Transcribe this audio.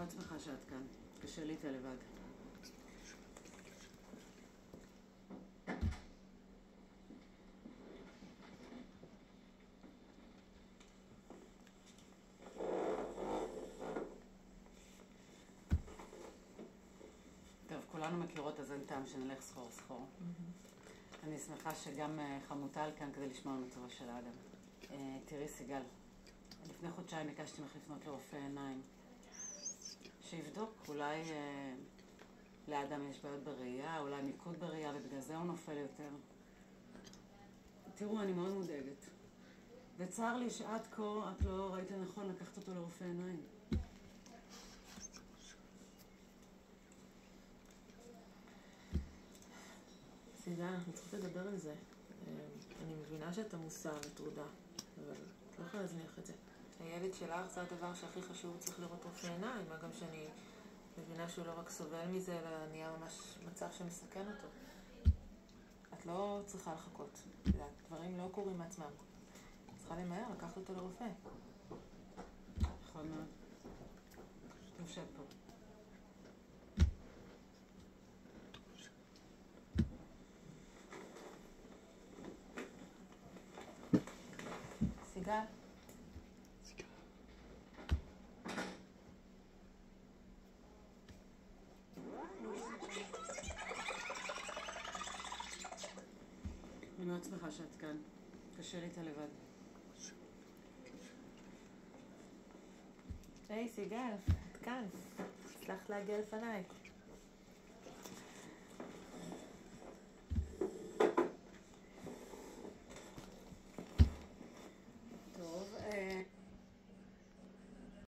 מאוד שמחה שאת כאן. קשה לי איתה לבד. טוב, כולנו מכירות, אז אין טעם שנלך סחור סחור. אני שמחה שגם חמוטל כאן כדי לשמוע על מצבו של האדם. תראי סיגל, לפני חודשיים ביקשתי ממך לפנות לרופא עיניים. שיבדוק, אולי לאדם יש בעיות בראייה, אולי מיקוד בראייה ובגלל זה הוא נופל יותר. תראו, אני מאוד מודאגת. וצער לי שעד כה את לא ראית לנכון לקחת אותו לרופא עיניים. סיגל, אנחנו צריכים לדבר על זה. אני מבינה שאת עמוסה וטרודה, אבל את לא יכולה להזניח את זה. הילד שלך זה הדבר שהכי חשוב, הוא צריך לראות רופא עיניים, מה גם שאני מבינה שהוא לא רק סובל מזה, אלא נהיה ממש מצב שמסכן אותו. את לא צריכה לחכות. דברים לא קורים מעצמם. את צריכה למהר, לקחת אותו לרופא. נכון מאוד. תושב פה. סיגל? אני מאוד שמחה שאת כאן. קשה לי איתה לבד. היי סיגל, את כאן. הצלחת להגיע לפניי.